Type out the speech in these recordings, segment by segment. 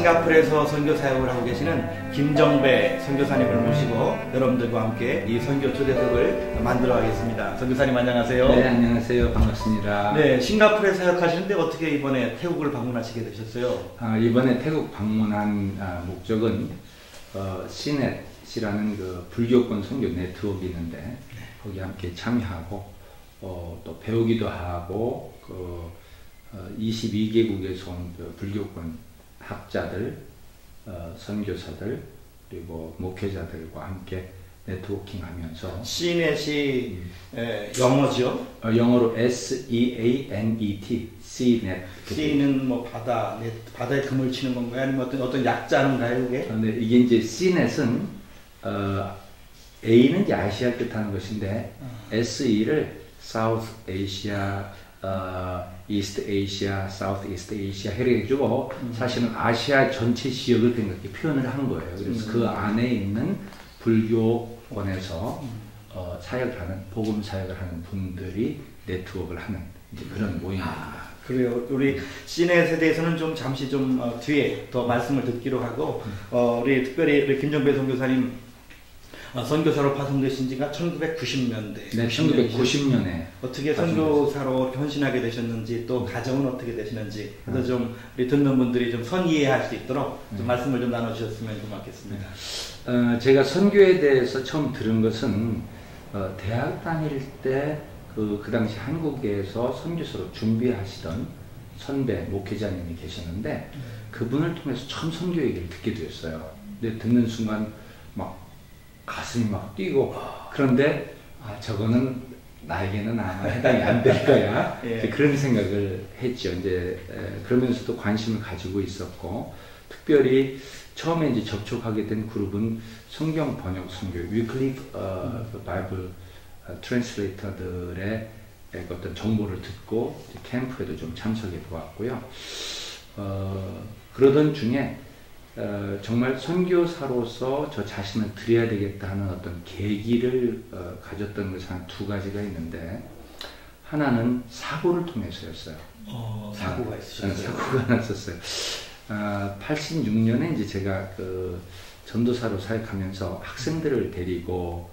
싱가포르에서 선교 사역을 하고 계시는 김정배 선교사님을 모시고 여러분들과 함께 이 선교 초대석을 만들어 가겠습니다. 선교사님 안녕하세요. 네, 안녕하세요. 반갑습니다. 네, 싱가포르에 사역하시는데 어떻게 이번에 태국을 방문하시게 되셨어요? 이번에 태국 방문한 목적은 시넷이라는 그 불교권 선교 네트워크가 있는데 거기 함께 참여하고 또 배우기도 하고 22개국에서 온 그 불교권 학자들, 선교사들 그리고 목회자들과 함께 네트워킹하면서 시넷이 영어죠? 영어로 SEANET, Cnet. C는 뭐 바다에 금을 치는 건가요? 아니면 어떤 약자인가요, 이게? 네, 이게 이제 Cnet은 A는 이제 아시아 뜻하는 것인데 SE를 South Asia, East Asia, South East Asia 해가지고 사실은 아시아 전체 지역을 그렇게 표현을 한 거예요. 그래서 그 안에 있는 불교권에서 사역을 하는 복음 사역을 하는 분들이 네트워크를 하는 이제 그런 모임입니다. 그래요. 우리 시넷에 대해서는 좀 잠시 뒤에 더 말씀을 듣기로 하고 우리 특별히 우리 김정배 선교사님 선교사로 파송되신 지가 1990년대. 네, 1990년에. 어떻게 선교사로 헌신하게 되셨는지 또 가정은 어떻게 되시는지 그래서 좀 우리 듣는 분들이 좀 선이해할 수 있도록 좀 말씀을 좀 나눠주셨으면 고맙겠습니다. 제가 선교에 대해서 처음 들은 것은 대학 다닐 때 그 당시 한국에서 선교사로 준비하시던 선배 목회자님이 계셨는데 그분을 통해서 처음 선교 얘기를 듣게 되었어요. 근데 듣는 순간 막 가슴이 막 뛰고 그런데 저거는 나에게는 아마 해당이 안 될 거야. 예. 그런 생각을 했죠. 이제 그러면서도 관심을 가지고 있었고 특별히 처음에 이제 접촉하게 된 그룹은 성경 번역 선교, 위클리프 바이블 트랜슬레이터들의 어떤 정보를 듣고 캠프에도 좀 참석해 보았고요. 그러던 중에 정말 선교사로서 저 자신을 드려야 되겠다 하는 어떤 계기를 가졌던 것이 한 두 가지가 있는데 하나는 사고를 통해서였어요. 사고가 있으셨어요? 사고가 났었어요. 86년에 이제 제가 그 전도사로 사역하면서 학생들을 데리고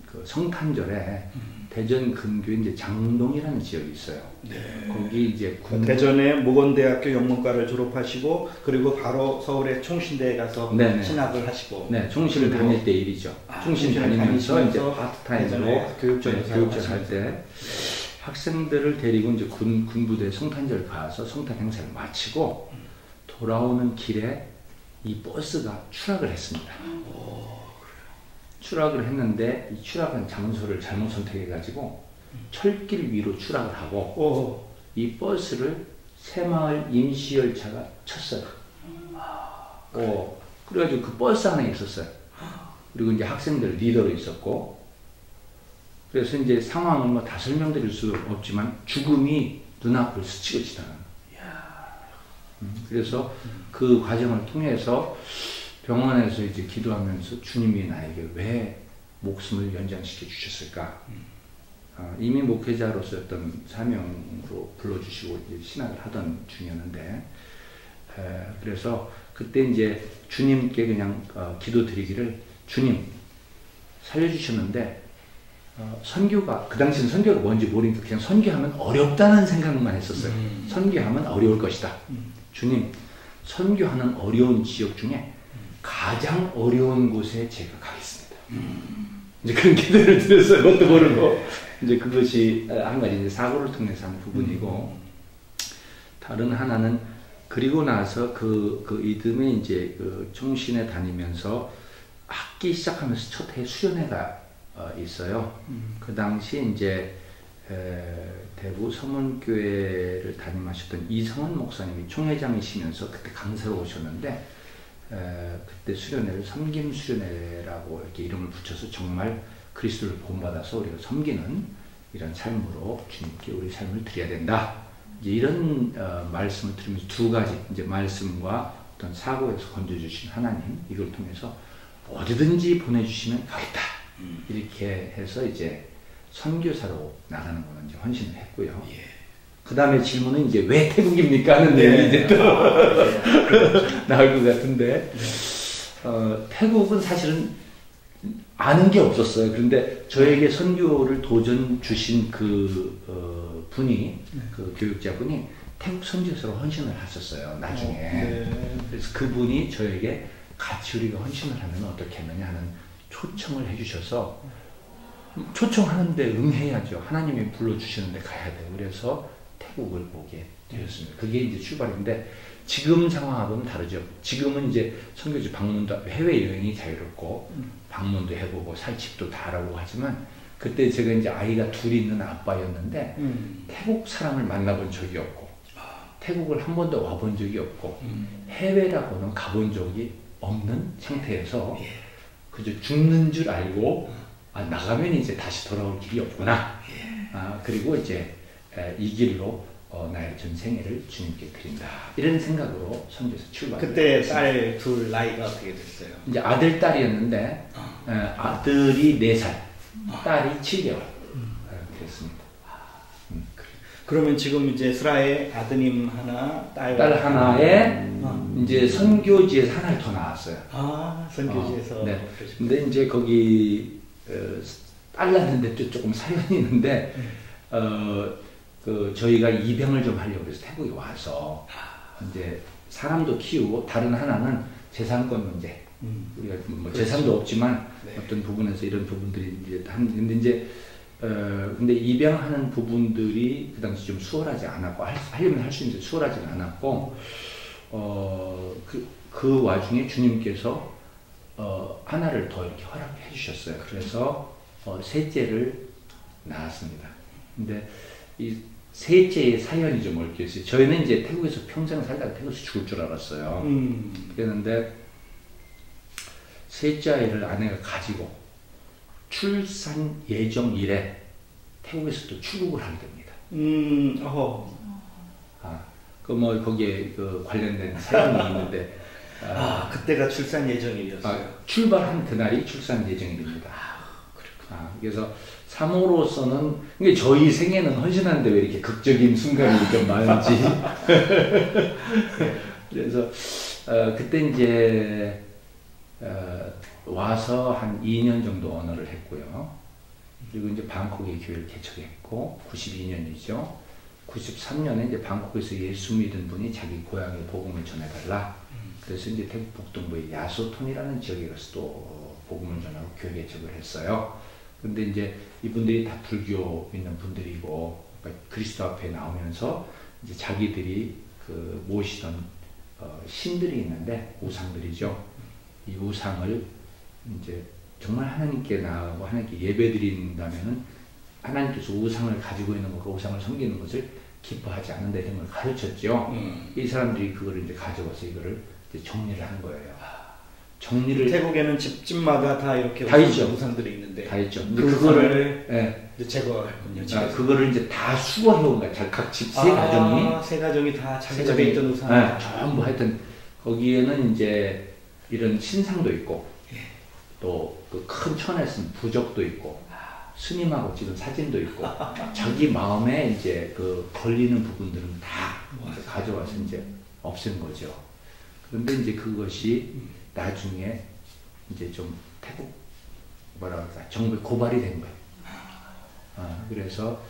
그 성탄절에 대전 근교에 이제 장동이라는 지역이 있어요. 네. 거기 이제 대전에 모건대학교 영문과를 졸업하시고 그리고 바로 서울의 총신대에 가서 네네. 신학을 하시고. 네, 총신을 다닐 때 일이죠. 총신 다니면서 이제 파트타임으로 교육전을 할 때 학생들을 데리고 이제 군부대 성탄절 가서 성탄 행사를 마치고 돌아오는 길에 이 버스가 추락을 했습니다. 추락을 했는데 이 추락한 장소를 잘못 선택해가지고 철길 위로 추락을 하고 이 버스를 새마을 임시열차가 쳤어요. 그래가지고 그 버스 안에 있었어요. 그리고 이제 학생들 리더로 있었고 그래서 이제 상황을 뭐 다 설명드릴 수 없지만 죽음이 눈앞을 스치고 지나가는. 그래서 그 과정을 통해서 병원에서 이제 기도하면서 주님이 나에게 왜 목숨을 연장시켜 주셨을까? 이미 목회자로서 어떤 사명으로 불러주시고 이제 신학을 하던 중이었는데, 그래서 그때 이제 주님께 그냥 기도드리기를 주님 살려주셨는데, 선교가, 그 당시는 선교가 뭔지 모르니까 그냥 선교하면 어렵다는 생각만 했었어요. 선교하면 어려울 것이다. 주님, 선교하는 어려운 지역 중에 가장 어려운 곳에 제가 가겠습니다. 이제 그런 기도를 드렸어요. 그것도 모르고. 이제 그것이 한 가지 이제 사고를 통해서 한 부분이고, 다른 하나는 그리고 나서 그 이듬해 이제 그 총신에 다니면서 학기 시작하면서 첫 해 수련회가 있어요. 그 당시 이제 대구 서문교회를 담임하셨던 이성원 목사님이 총회장이시면서 그때 강사로 오셨는데, 그때 수련회를 섬김 수련회라고 이렇게 이름을 붙여서 정말 그리스도를 본받아서 우리가 섬기는 이런 삶으로 주님께 우리 삶을 드려야 된다. 이제 이런 말씀을 들으면서 두 가지 이제 말씀과 어떤 사고에서 건져주신 하나님, 이걸 통해서 어디든지 보내주시면 가겠다. 이렇게 해서 이제 선교사로 나가는 거는 이제 헌신을 했고요. 그 다음에 질문은 이제 왜 태국입니까? 하는 내용이 이제 또 나올 것 같은데, 태국은 사실은 아는 게 없었어요. 그런데 저에게 선교를 도전 주신 그 분이, 그 교육자분이 태국 선교사로 헌신을 하셨어요, 나중에. 그래서 그분이 저에게 같이 우리가 헌신을 하면 어떻게 하느냐 하는 초청을 해주셔서, 초청하는데 응해야죠. 하나님이 불러주시는데 가야 돼요. 그래서 태국을 보게 되었습니다. 그게 이제 출발인데, 지금 상황하고는 다르죠. 지금은 이제 선교지 방문도, 해외여행이 자유롭고, 방문도 해보고, 살 집도 다 알아보고 하지만, 그때 제가 이제 아이가 둘이 있는 아빠였는데, 태국 사람을 만나본 적이 없고, 태국을 한 번도 와본 적이 없고, 해외라고는 가본 적이 없는 상태에서, 그저 죽는 줄 알고, 나가면 이제 다시 돌아올 길이 없구나. 그리고 이제 이 길로 나의 전생애를 주님께 드린다. 이런 생각으로 선교에서 출발했습니다. 그때 딸 둘 나이가 어떻게 됐어요? 이제 아들, 딸이었는데, 아들이 4살, 딸이 7개월. 그랬습니다. 그러면 지금 이제 수라에 아드님 하나, 딸 하나에 이제 선교지에서 하나를 더 낳았어요. 선교지에서. 네. 근데 이제 거기 딸 낳는데 또 조금 사연이 있는데, 저희가 입양을 좀 하려고 해서 태국에 와서 이제 사람도 키우고, 다른 하나는 재산권 문제. 우리가 뭐 재산도 없지만 어떤 부분에서 이런 부분들이 이제 근데 이제 근데 입양하는 부분들이 그 당시 좀 수월하지 않았고, 하려면 할 수 있는데 수월하지 않았고, 그 와중에 주님께서 하나를 더 이렇게 허락해 주셨어요. 그래서 셋째를 낳았습니다. 근데 이 셋째의 사연이 좀 얽혀있어요. 저희는 이제 태국에서 평생 살다가 태국에서 죽을 줄 알았어요. 그랬는데 셋째 아이를 아내가 가지고 출산 예정일에 태국에서도 출국을 하게 됩니다. 뭐 거기에 그 관련된 사연이 있는데, 그때가 출산 예정일이었어요. 출발한 그날이 출산 예정일입니다. 그래서 사모로서는, 이게 저희 생애는 헌신하는데 왜 이렇게 극적인 순간이 좀 많은지. 그래서 그때 이제 와서 한 2년 정도 언어를 했고요. 그리고 이제 방콕에 교회를 개척했고, 92년이죠. 93년에 이제 방콕에서 예수 믿은 분이 자기 고향에 복음을 전해달라. 그래서 이제 태국 북동부의 야소톤이라는 지역에 가서 또 복음을 전하고 교회 개척을 했어요. 근데 이제 이분들이 다 불교 있는 분들이고, 그러니까 그리스도 앞에 나오면서 이제 자기들이 그 모시던 신들이 있는데, 우상들이죠. 이 우상을 이제 정말 하나님께 나아가고 하나님께 예배드린다면은 하나님께서 우상을 가지고 있는 것과 우상을 섬기는 것을 기뻐하지 않는다, 이런 걸 가르쳤죠. 이 사람들이 그거를 이제 가져와서 이거를 이제 정리를 한 거예요. 정리를. 태국에는 집집마다 다 이렇게 다 있죠. 우상들이 있는데. 다 있죠. 그거를 이제 제거했군요. 그거를 이제 다 수거해온 거야. 각 집 세 가정이. 세 가정이 다 자기 집에 있던 우상. 전부 하여튼 거기에는 이제 이런 신상도 있고, 또 그 큰 천에서는 부적도 있고, 스님하고 찍은 사진도 있고, 자기 마음에 이제 그 걸리는 부분들은 다 가져와서 이제 없앤 거죠. 그런데 이제 그것이 나중에 이제 좀 태국 정부에 고발이 된 거예요. 그래서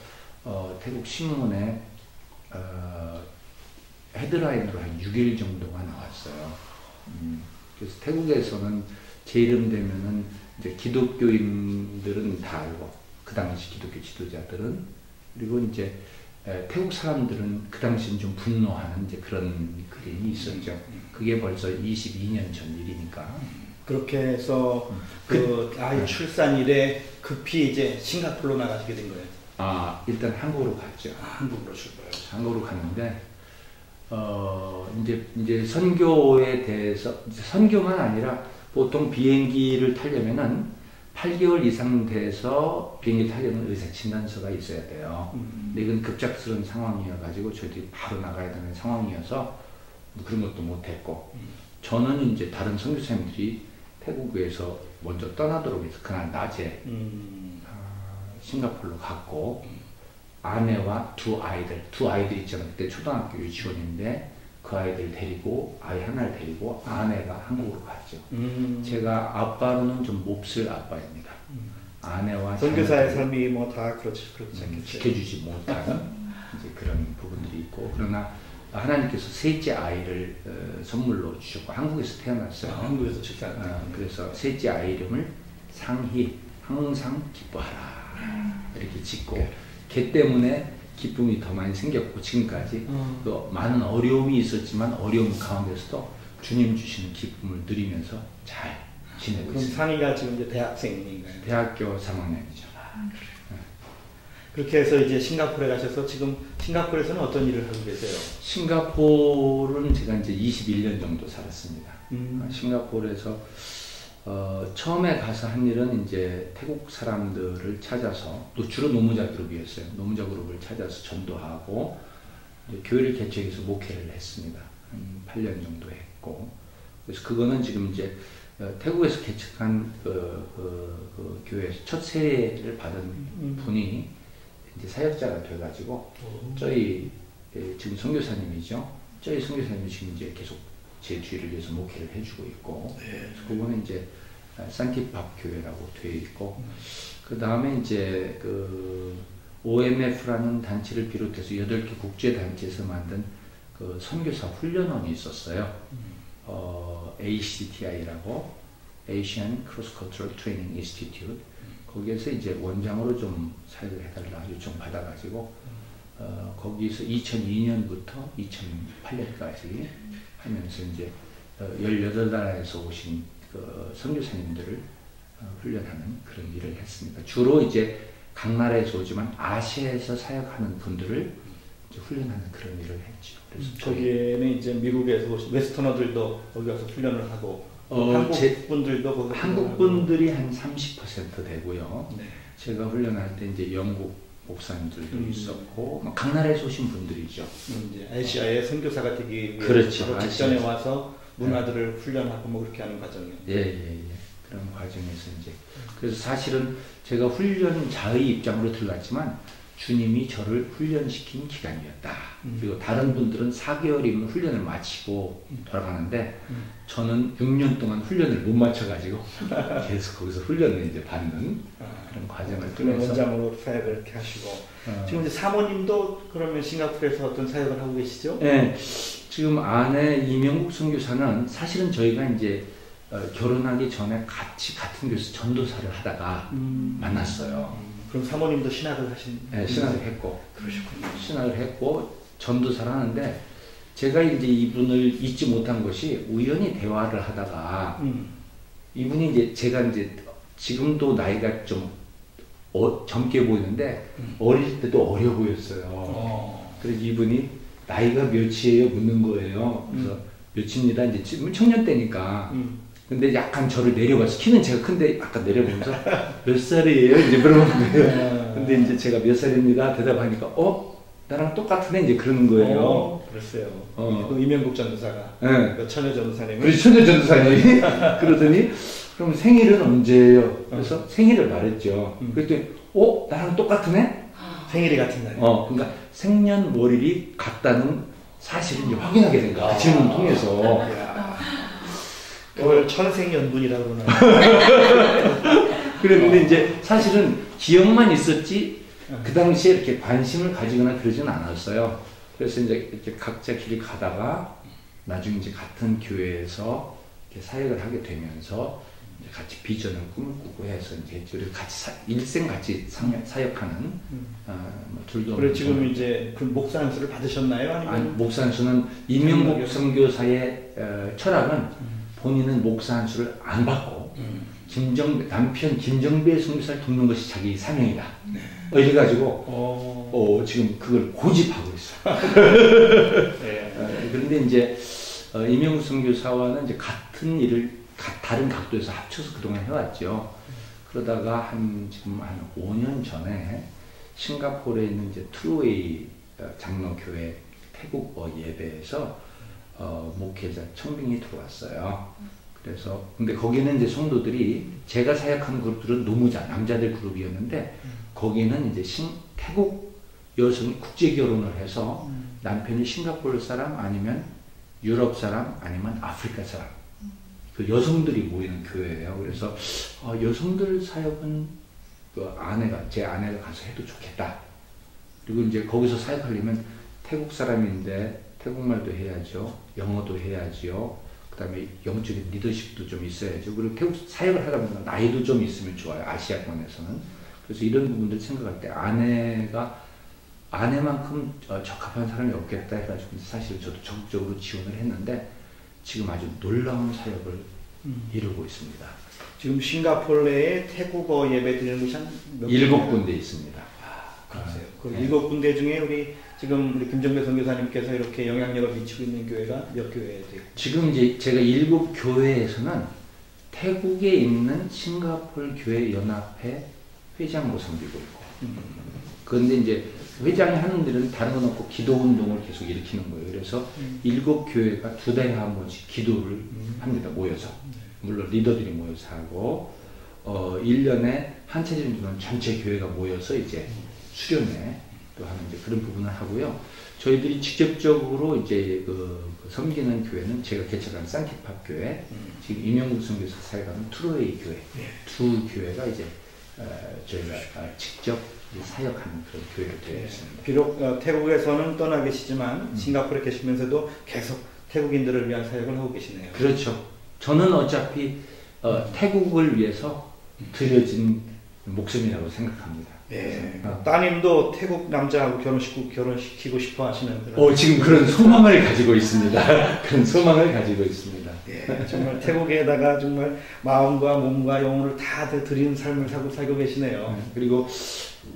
태국 신문에 헤드라인으로 한 6일 정도가 나왔어요. 그래서 태국에서는 제 이름 되면은 이제 기독교인들은 다 알고, 그 당시 기독교 지도자들은, 그리고 이제 태국 사람들은 그 당시엔 좀 분노하는 이제 그런 그림이 있었죠. 그게 벌써 22년 전 일이니까. 그렇게 해서 그 아이 출산일에 급히 이제 싱가포르로 나가시게 된 거예요. 일단 한국으로 갔죠. 한국으로 출발하셨죠. 한국으로 갔는데, 이제 선교에 대해서, 선교만 아니라 보통 비행기를 타려면은 8개월 이상 돼서 비행기 타려면 의사 진단서가 있어야 돼요. 근데 이건 급작스러운 상황이어가지고 저희들이 바로 나가야 되는 상황이어서 뭐 그런 것도 못했고, 저는 이제 다른 선교사님들이 태국에서 먼저 떠나도록 해서 그날 낮에 싱가포르로 갔고, 아내와 두 아이들 있잖아요. 그때 초등학교 유치원인데 그 아이들 데리고 아이 하나를 데리고 아내가 한국으로 갔죠. 제가 아빠로는 좀 몹쓸 아빠입니다. 아내와 선교사의 삶이 뭐 다 그렇지 지켜주지 못한 이제 그런 부분들이 있고, 그러나 하나님께서 셋째 아이를 선물로 주셨고 한국에서 태어났어요. 한국에서 출산. 그래서 셋째 아이 이름을 상희, 항상 기뻐하라 이렇게 짓고, 걔 때문에 기쁨이 더 많이 생겼고 지금까지 또 많은 어려움이 있었지만 어려움 가운데서도 주님 주시는 기쁨을 누리면서 잘 지내고 그럼 있습니다. 상희가 지금 이제 대학생인가요? 대학교 3학년이죠. 그렇게 해서 이제 싱가포르에 가셔서 지금 싱가포르에서는 어떤 일을 하고 계세요? 싱가포르는 제가 이제 21년 정도 살았습니다. 싱가포르에서 처음에 가서 한 일은 이제 태국 사람들을 찾아서, 또 주로 노무자 그룹이었어요. 노무자 그룹을 찾아서 전도하고 이제 교회를 개척해서 목회를 했습니다. 한 8년 정도 했고, 그래서 그거는 지금 이제 태국에서 개척한 그 교회에서 첫 세례를 받은 분이 이제 사역자가 돼가지고 저희 지금 선교사님이죠. 저희 선교사님이 지금 이제 계속 제 뒤를 위해서 목회를 해주고 있고, 그거는 이제 산티팝 교회라고 되어 있고, 그 다음에 이제 그 OMF라는 단체를 비롯해서 8개 국제 단체에서 만든 그 선교사 훈련원이 있었어요. ACTI라고 Asian Cross Cultural Training Institute. 거기에서 이제 원장으로 좀 사역을 해달라 요청 받아가지고 거기서 2002년부터 2008년까지 하면서 이제 18나라에서 오신 그 선교사님들을 훈련하는 그런 일을 했습니다. 주로 이제 각 나라에서 오지만 아시아에서 사역하는 분들을 이제 훈련하는 그런 일을 했죠. 그래서 거기에는 이제 미국에서 오신 웨스터너들도 거기 가서 훈련을 하고 한국 분들도 거기 한국 분들이 한 30% 되고요. 네. 제가 훈련할 때 이제 영국 목사님들도 있었고 각 나라에서 오신 분들이죠. 이제 아시아의 선교사가 되기 위해 그렇죠. 직전에 와서 문화들을 훈련하고 뭐 그렇게 하는 과정이에요. 예. 그런 과정에서 이제 그래서 사실은 제가 훈련자의 입장으로 들어갔지만 주님이 저를 훈련시킨 기간이었다. 그리고 다른 분들은 4개월이면 훈련을 마치고 돌아가는데 저는 6년 동안 훈련을 못 마쳐가지고 계속 거기서 훈련을 이제 받는 그런 과정을 통해서 원장으로 사역을 이렇게 하시고 지금 이제 사모님도 그러면 싱가포르에서 어떤 사역을 하고 계시죠? 네, 지금 아내 이명국 선교사는 사실은 저희가 이제 결혼하기 전에 같은 교회에서 전도사를 하다가 만났어요. 그럼 사모님도 신학을 하신? 네, 신학을 했고. 그러셨군요. 신학을 했고 전도사를 하는데 제가 이제 이분을 잊지 못한 것이 우연히 대화를 하다가 이분이 이제 제가 이제 지금도 나이가 좀 젊게 보이는데 어릴 때도 어려 보였어요. 그래서 이분이 나이가 몇이에요? 묻는 거예요. 그래서 몇입니다. 이제 지금 청년 때니까. 근데 약간 저를 내려봐서 키는 제가 큰데 약간 내려보면서 몇 살이에요? 이제 물어보는 거예요. 근데 이제 제가 몇 살입니다. 대답하니까 나랑 똑같으네 이제 그러는 거예요. 그랬어요. 그 이명국 전도사가. 네. 그 처녀 전도사님이. 그래서 처녀 전도사님이 그러더니 그럼 생일은 언제예요? 그래서 생일을 말했죠. 그랬더니 나랑 똑같으네? 생일이 같은 날. 그러니까 생년월일이 같다는 사실을 이제 확인하게 된 거야. 그 질문 통해서. 그걸 천생연분이라고 그러나요? 그랬는데 이제 사실은 기억만 있었지 그 당시에 이렇게 관심을 가지거나 그러지는 않았어요. 그래서 이제 이렇게 각자 길을 가다가 나중에 이제 같은 교회에서 이렇게 사역을 하게 되면서 이제 같이 비전을 꿈을 꾸고 해서 이제 우리 같이 일생 같이 사역하는 둘도. 그래 지금 이제 그 목사 안수를 받으셨나요? 아니면 목사 안수는 이명국 선교사의 철학은 본인은 목사 안수를 안 받고 남편 김정배 선교사를 돕는 것이 자기 사명이다. 이래가지고 지금 그걸 고집하고 있어. 그런데 이제 이명국 선교사와는 이제 같은 일을 다른 각도에서 합쳐서 그동안 해왔죠. 그러다가 지금 한 5년 전에 싱가포르에 있는 이제 트루웨이 장로교회 태국어 예배에서 목회자 청빙이 들어왔어요. 그래서 근데 거기는 이제 성도들이 제가 사역하는 그룹들은 노무자 남자들 그룹이었는데 거기는 이제 태국 여성이 국제 결혼을 해서 남편이 싱가포르 사람 아니면 유럽 사람 아니면 아프리카 사람 그 여성들이 모이는 교회예요. 그래서 여성들 사역은 제 아내가 가서 해도 좋겠다. 그리고 이제 거기서 사역하려면 태국 사람인데 태국말도 해야죠. 영어도 해야지요. 그 다음에 영적인 리더십도 좀 있어야죠. 그리고 태국 사역을 하다 보면 나이도 좀 있으면 좋아요. 아시아권에서는. 그래서 이런 부분들 생각할 때 아내만큼 적합한 사람이 없겠다 해가지고 사실 저도 적극적으로 지원을 했는데 지금 아주 놀라운 사역을 이루고 있습니다. 지금 싱가포르 내에 태국어 예배 드리는 곳이 한 몇 7군데 있습니다. 그러세요. 그 7군데 중에 우리 김정배 선교사님께서 이렇게 영향력을 미치고 있는 교회가 몇 교회 돼요? 지금 이제 제가 7교회에서는 태국에 있는 싱가포르 교회 연합회 회장으로 섬기고 있고 그런데 이제 회장이 하는 일은 다른 건 없고 기도 운동을 계속 일으키는 거예요. 그래서 7교회가 2달에 한 번씩 기도를 합니다. 모여서. 물론 리더들이 모여서 하고 1년에 한 차례 정도는 전체 교회가 모여서 이제 수련회 또 하는 이제 그런 부분을 하고요. 저희들이 직접적으로 이제 섬기는 교회는 제가 개척한 쌍키팝 교회, 지금 이명국 선교사 사역하는 트로웨이 교회, 두 교회가 이제 저희가 직접 사역하는 그런 교회로 되어 있습니다. 비록 태국에서는 떠나 계시지만 싱가포르에 계시면서도 계속 태국인들을 위한 사역을 하고 계시네요. 그렇죠. 저는 어차피 태국을 위해서 드려진 목숨이라고 생각합니다. 네. 따님도 태국 남자하고 결혼시키고 싶어 하시는 그런 지금 그런 소망을 가지고 있습니다. 그런 소망을 가지고 있습니다. 네, 정말 태국에다가 정말 마음과 몸과 영혼을 다 드리는 삶을 살고 계시네요. 그리고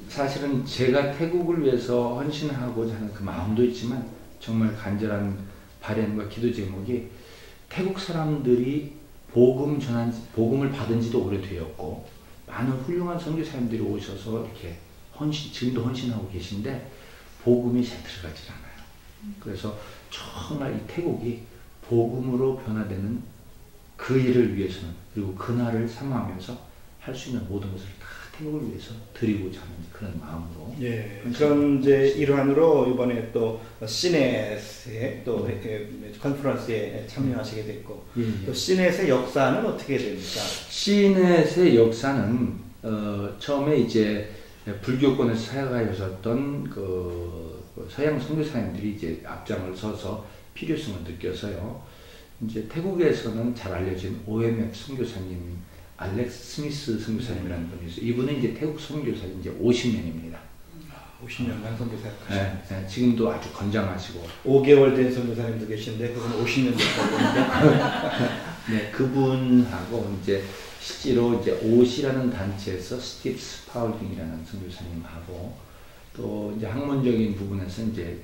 사실은 제가 태국을 위해서 헌신하고자 하는 그 마음도 있지만 정말 간절한 바람과 기도 제목이 태국 사람들이 복음을 받은 지도 오래되었고 많은 훌륭한 선교사님들이 오셔서 이렇게 지금도 헌신하고 계신데 복음이 잘 들어가질 않아요. 그래서 정말 이 태국이 복음으로 변화되는 그 일을 위해서는 그리고 그날을 사모하면서 할 수 있는 모든 것을 다 태국을 위해서 드리고자 하는 그런 마음으로. 예. 그런 이제 일환으로 이번에 또 시넷의 또 컨퍼런스에 참여하시게 됐고 또 시넷의 역사는 어떻게 됩니까? 시넷의 역사는 처음에 이제 불교권에서 사역하셨던 서양 선교사님들이 이제 앞장을 서서 필요성을 느껴서요. 이제 태국에서는 잘 알려진 OMF 선교사님 알렉스 스미스 선교사님이라는 분이 있어요. 이분은 이제 태국 선교사 이제 50년입니다. 50년간 선교사역하셨습니다. 네, 지금도 아주 건장하시고 5개월 된 선교사님도 계신데 그분 50년 됐다고 하는데 네, 그분하고 이제 실제로 이제 OC라는 단체에서 스티브 스파울딩이라는 선교사님하고 또 이제 학문적인 부분에서 이제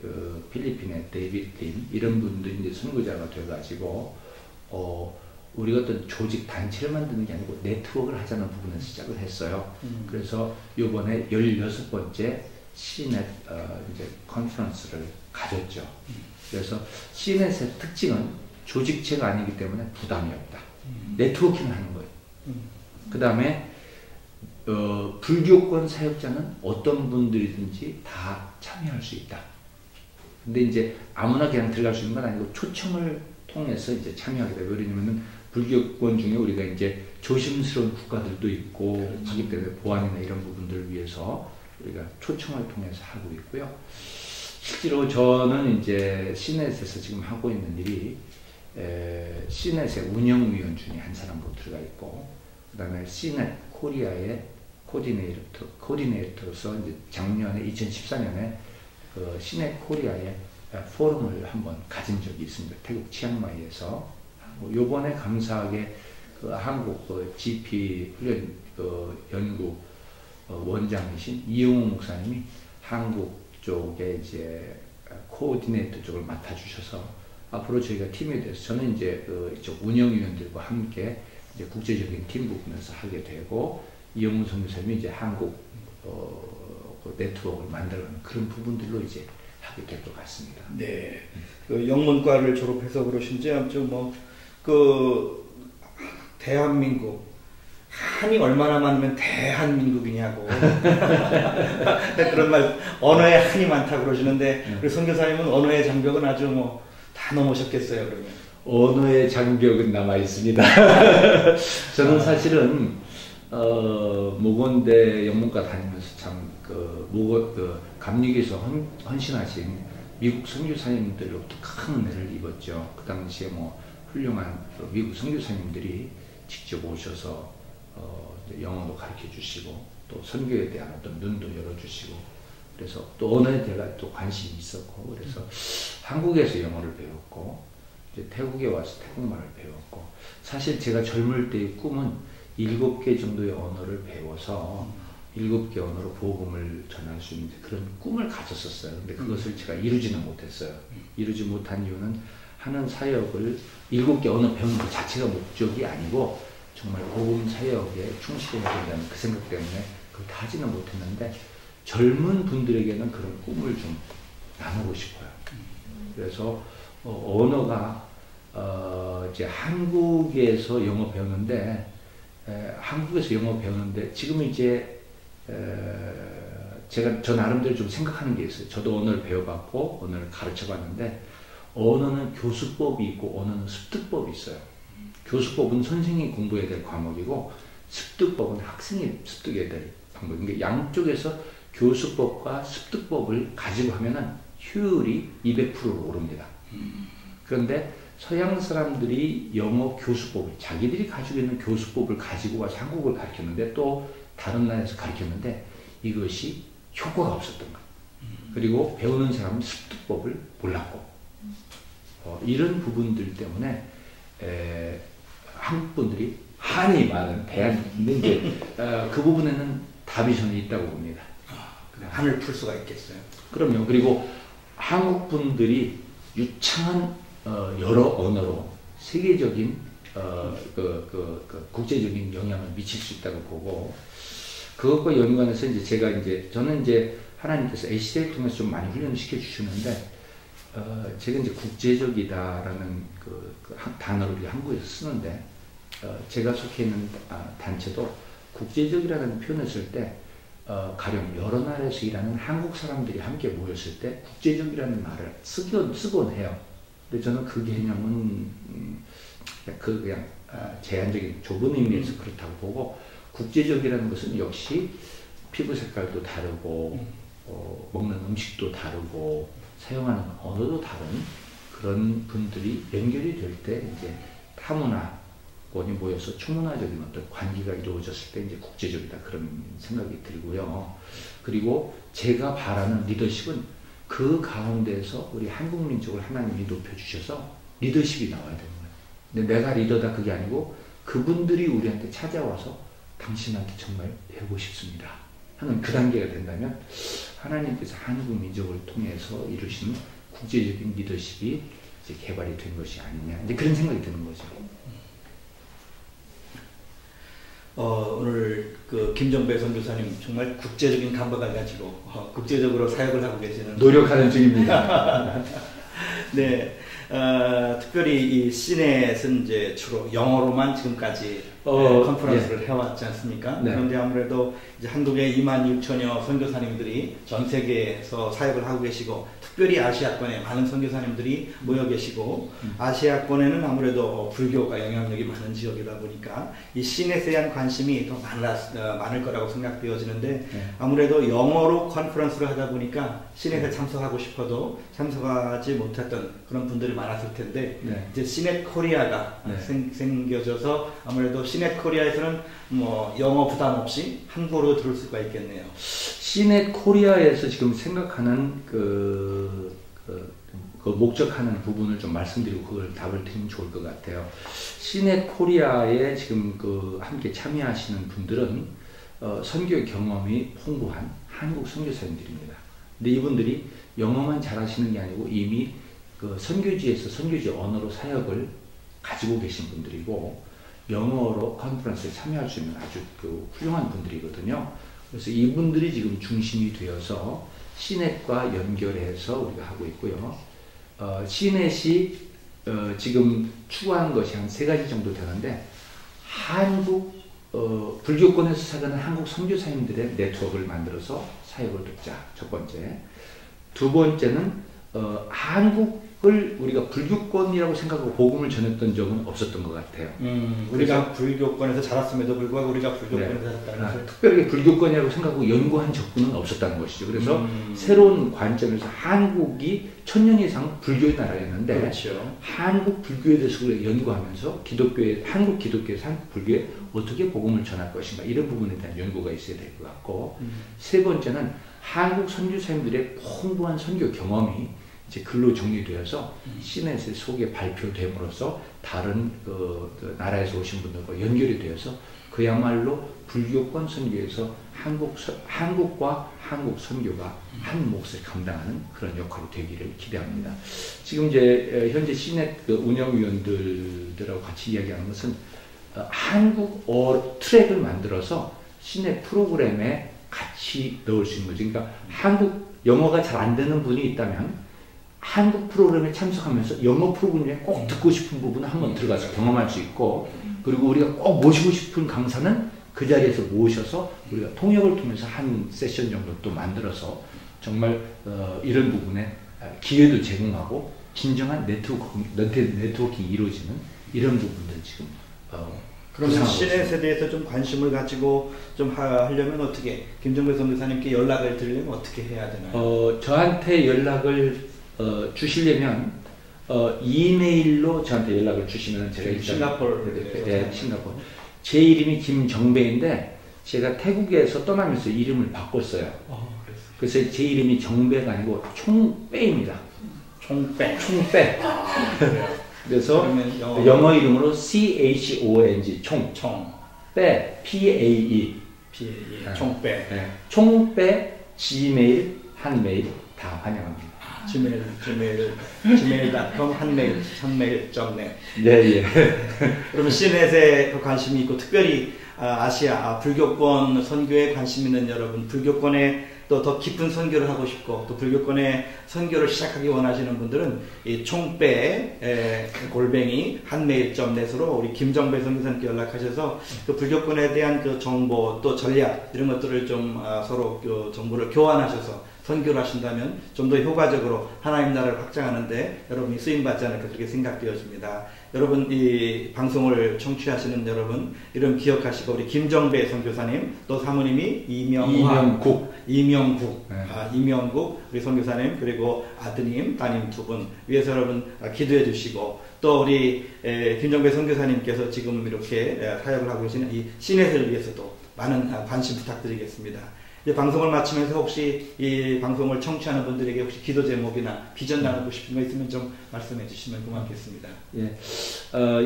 필리핀의 데이비드 림 이런 분들이 이제 선교자가 돼가지고 우리가 어떤 조직 단체를 만드는 게 아니고 네트워크를 하자는 부분에서 시작을 했어요. 그래서 이번에 16번째 시넷 이제 컨퍼런스를 가졌죠. 그래서 시넷의 특징은 조직체가 아니기 때문에 부담이 없다. 네트워킹을 하는 거예요. 그 다음에 불교권 사역자는 어떤 분들이든지 다 참여할 수 있다. 근데 이제 아무나 그냥 들어갈 수 있는 건 아니고 초청을 통해서 이제 참여하게 돼요. 왜냐면은 불교권 중에 우리가 이제 조심스러운 국가들도 있고 하기 때문에 보안이나 이런 부분들을 위해서 우리가 초청을 통해서 하고 있고요. 실제로 저는 이제 시넷에서 지금 하고 있는 일이 시넷의 운영위원 중에 한 사람으로 들어가 있고, 그 다음에 시넷 코리아의 코디네이터로서 이제 작년에 2014년에 시넷 코리아의 포럼을 한번 가진 적이 있습니다. 태국 치앙마이에서. 요번에 감사하게 한국 GP 훈련 연구 원장이신 이용호 목사님이 한국 쪽에 이제 코디네이터 쪽을 맡아주셔서 앞으로 저희가 팀에 대해서 저는 이제 이쪽 운영위원들과 함께 이제 국제적인 팀 부분에서 하게 되고, 이용호 선교사님이 이제 한국 네트워크를 만들어가는 그런 부분들로 이제 하게 될 것 같습니다. 네. 영문과를 졸업해서 그러신지 아무튼 대한민국 한이 얼마나 많으면 대한민국이냐고. 그런 말, 언어에 한이 많다고 그러시는데, 우리 선교사님은 언어의 장벽은 아주 뭐 다 넘으셨겠어요, 그러면. 언어의 장벽은 남아 있습니다. 저는 사실은 모건대 영문과 다니면서 참 감리교에서 헌신하신 미국 선교사님들로부터 큰 은혜를 입었죠. 그 당시에 뭐 훌륭한 미국 선교사님들이 직접 오셔서 영어도 가르쳐 주시고 또 선교에 대한 어떤 눈도 열어주시고, 그래서 또 언어에 대해 또 관심이 있었고, 그래서 한국에서 영어를 배웠고 이제 태국에 와서 태국말을 배웠고, 사실 제가 젊을 때의 꿈은 7개 정도의 언어를 배워서 7개 언어로 복음을 전할 수 있는 그런 꿈을 가졌었어요. 근데 그것을 제가 이루지는 못했어요. 이루지 못한 이유는 하는 사역을 7개 언어 배우는 것 자체가 목적이 아니고 정말 복음 사역에 충실해야 된다는 그 생각 때문에 그걸 다 하지는 못했는데, 젊은 분들에게는 그런 꿈을 좀 나누고 싶어요. 그래서 언어가 이제 한국에서 영어 배우는데 지금 이제 제가 저 나름대로 좀 생각하는 게 있어요. 저도 언어를 배워봤고 언어를 가르쳐봤는데, 언어는 교수법이 있고 언어는 습득법이 있어요. 교수법은 선생이 공부해야 될 과목이고 습득법은 학생이 습득해야 될 방법인데, 양쪽에서 교수법과 습득법을 가지고 하면은 효율이 200%로 오릅니다. 그런데 서양 사람들이 영어 교수법을, 자기들이 가지고 있는 교수법을 가지고 와서 한국을 가르쳤는데 또 다른 나라에서 가르쳤는데 이것이 효과가 없었던 거예요. 그리고 배우는 사람은 습득법을 몰랐고, 이런 부분들 때문에 한국 분들이 한이 많은 근데 이제 그 부분에는 답이 저는 있다고 봅니다. 한을 풀 수가 있겠어요. 그럼요. 그리고 한국 분들이 유창한 여러 언어로 세계적인 국제적인 영향을 미칠 수 있다고 보고, 그것과 연관해서 저는 이제 하나님께서 A시대를 통해서 좀 많이 훈련을 시켜 주시는데, 제가 이제 국제적이다라는 단어를 한국에서 쓰는데, 제가 속해 있는 단체도 국제적이라는 표현을 쓸 때 가령 여러 나라에서 일하는 한국 사람들이 함께 모였을 때 국제적이라는 말을 쓰곤 해요. 근데 저는 그 개념은 그냥 제한적인 좁은 의미에서 그렇다고 보고, 국제적이라는 것은 역시 피부 색깔도 다르고 먹는 음식도 다르고 사용하는 언어도 다른 그런 분들이 연결이 될 때 이제 타문화권이 모여서 초문화적인 어떤 관계가 이루어졌을 때 이제 국제적이다, 그런 생각이 들고요. 그리고 제가 바라는 리더십은 그 가운데서 우리 한국 민족을 하나님이 높여주셔서 리더십이 나와야 되는 거예요. 근데 내가 리더다 그게 아니고 그분들이 우리한테 찾아와서 당신한테 정말 배우고 싶습니다 하는 그 단계가 된다면 하나님께서 한국 민족을 통해서 이루신 국제적인 리더십이 이제 개발이 된 것이 아니냐, 이제 그런 생각이 드는 거죠. 오늘 김정배 선교사님 정말 국제적인 감각을 가지고 국제적으로 사역을 하고 계시는, 노력하는 중입니다. 네, 특별히 이 시넷은 이제 주로 영어로만 지금까지 컨퍼런스를 해왔지 않습니까? 네. 그런데 아무래도 이제 한국에 26,000여 선교사님들이 전 세계에서 사역을 하고 계시고, 특별히 아시아권에 많은 선교사님들이 모여 계시고, 아시아권에는 아무래도 불교가 영향력이 많은 지역이다 보니까 이 시넷에 대한 관심이 더 많을 거라고 생각되어지는데, 네. 아무래도 영어로 컨퍼런스를 하다 보니까 시넷에 참석하고 싶어도 참석하지 못했던 그런 분들이 많았을 텐데, 네. 이제 시넷 코리아가 네. 생겨져서 아무래도 시넷 코리아에서는 뭐 영어 부담 없이 한국어로 들을 수가 있겠네요. 시넷 코리아에서 지금 생각하는 그 목적하는 부분을 좀 말씀드리고 그걸 답을 드리면 좋을 것 같아요. 시넷 코리아에 지금 함께 참여하시는 분들은 선교 경험이 풍부한 한국 선교사님들입니다. 근데 이분들이 영어만 잘하시는 게 아니고 이미 선교지에서 선교지 언어로 사역을 가지고 계신 분들이고, 영어로 컨퍼런스에 참여할 수 있는 아주 훌륭한 분들이거든요. 그래서 이분들이 지금 중심이 되어서 시넷과 연결해서 우리가 하고 있고요. 시넷이 지금 추구하는 것이 한 3가지 정도 되는데, 한국 불교권에서 살아가는 한국 선교사님들의 네트워크를 만들어서 사역을 돕자. 첫 번째. 두 번째는 한국을 우리가 불교권이라고 생각하고 복음을 전했던 적은 없었던 것 같아요. 우리가 불교권에서 자랐음에도 불구하고 우리가 불교권에서 자랐다는 것을 특별하게 불교권이라고 생각하고 연구한 적군은 없었다는 것이죠. 그래서 새로운 관점에서 한국이 1000년 이상 불교의 나라였는데 그렇죠. 한국 불교에 대해서 우리가 연구하면서 한국 기독교에서 한국 불교에 어떻게 복음을 전할 것인가 이런 부분에 대한 연구가 있어야 될 것 같고 세 번째는 한국 선교사님들의 풍부한 선교 경험이 이제 글로 정리되어서 시넷 속에 발표됨으로써 다른 나라에서 오신 분들과 연결이 되어서 그야말로 불교권 선교에서 한국과 한국 선교가 한 몫을 감당하는 그런 역할이 되기를 기대합니다. 지금 이제 현재 시넷 운영위원들하고 같이 이야기하는 것은 한국어 트랙을 만들어서 시넷 프로그램에 같이 넣을 수 있는 거죠. 그러니까 한국 영어가 잘 안 되는 분이 있다면 한국 프로그램에 참석하면서 영어 프로그램에 꼭 듣고 싶은 부분을 한번 들어가서 경험할 수 있고 그리고 우리가 꼭 모시고 싶은 강사는 그 자리에서 모셔서 우리가 통역을 통해서 한 세션 정도 또 만들어서 정말 이런 부분에 기회도 제공하고 진정한 네트워킹이 이루어지는 이런 부분들 지금 그러면 시넷에 대해서 좀 관심을 가지고 좀 하려면 어떻게 김정배 선교사님께 연락을 드리려면 어떻게 해야 되나요? 저한테 연락을 주시려면 이메일로 저한테 연락을 주시면 제가 일단 싱가포르 제 이름이 김정배인데 제가 태국에서 떠나면서 이름을 바꿨어요. 그래서 제 이름이 정배가 아니고 총배입니다. 총배. 그래서 영어 이름으로 CHONG 빼 PAE 총배. 네. 총배 지메일 한메일 다 환영합니다. gmail.com 한메일.net. 네. 그러면 시넷에 관심이 있고 특별히 아시아 불교권 선교에 관심 있는 여러분, 불교권에 또 더 깊은 선교를 하고 싶고 또 불교권의 선교를 시작하기 원하시는 분들은 이 총배 골뱅이 한메일.net으로 우리 김정배 선교사님께 연락하셔서 그 불교권에 대한 그 정보 또 전략 이런 것들을 좀 서로 그 정보를 교환하셔서 선교를 하신다면 좀 더 효과적으로 하나님 나라를 확장하는데 여러분이 쓰임받지 않을까 그렇게 생각되어집니다. 여러분 이 방송을 청취하시는 여러분 이름 기억하시고 우리 김정배 선교사님 또 사모님이 이명국 우리 선교사님 그리고 아드님 따님 두 분 위해서 여러분 기도해 주시고 또 우리 김정배 선교사님께서 지금 이렇게 사역을 하고 계시는 이 시넷을 위해서도 많은 관심 부탁드리겠습니다. 이제 방송을 마치면서 혹시 이 방송을 청취하는 분들에게 혹시 기도 제목이나 비전 나누고 싶은 거 있으면 좀 말씀해 주시면 고맙겠습니다. 예,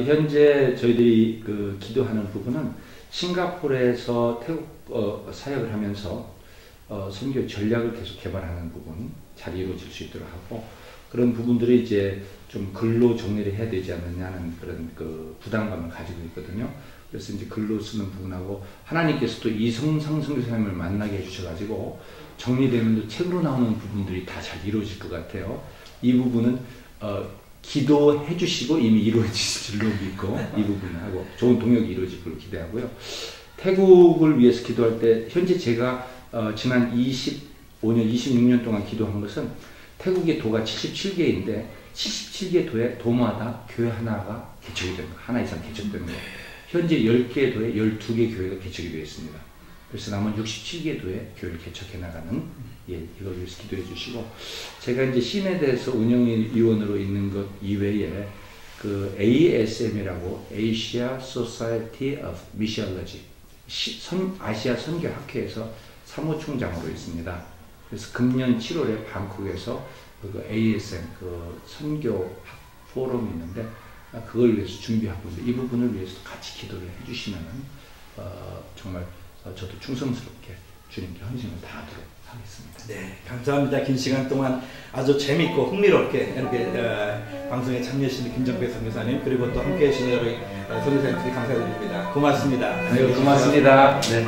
현재 저희들이 그 기도하는 부분은 싱가포르에서 태국 사역을 하면서 선교 전략을 계속 개발하는 부분 잘 이루어질 수 있도록 하고 그런 부분들이 이제 좀 글로 정리를 해야 되지 않느냐는 그런 그 부담감을 가지고 있거든요. 그래서 이제 글로 쓰는 부분하고 하나님께서 또 이성상 선교사님을 만나게 해주셔가지고 정리되면 또 책으로 나오는 부분들이 다 잘 이루어질 것 같아요. 이 부분은 기도해 주시고 이미 이루어질 줄로 믿고 이 부분하고 좋은 동역이 이루어질 걸로 기대하고요. 태국을 위해서 기도할 때 현재 제가 지난 25년, 26년 동안 기도한 것은 태국의 도가 77개인데 77개 도마다 교회 하나가 개척이 됩니다. 하나 이상 개척되는 거예요. 현재 10개 도에 12개 교회가 개척이 되어 있습니다. 그래서 남은 67개 도에 교회를 개척해 나가는 이걸 위해서 기도해 주시고 제가 이제 시넷에서 운영위원으로 있는 것 이외에 그 ASM이라고 Asia Society of Missiology 아시아 선교학회에서 사무총장으로 있습니다. 그래서 금년 7월에 방콕에서 그 ASM 그 선교 포럼이 있는데 그걸 위해서 준비하고 있는데 이 부분을 위해서 같이 기도를 해주시면 정말 저도 충성스럽게 주님께 헌신을 다하도록 하겠습니다. 네, 감사합니다. 긴 시간 동안 아주 재밌고 흥미롭게 이렇게 방송에 참여하시는 김정배 선교사님 그리고 또 함께해 주신 여러 선교사님들이 감사드립니다. 고맙습니다. 네, 고맙습니다. 네.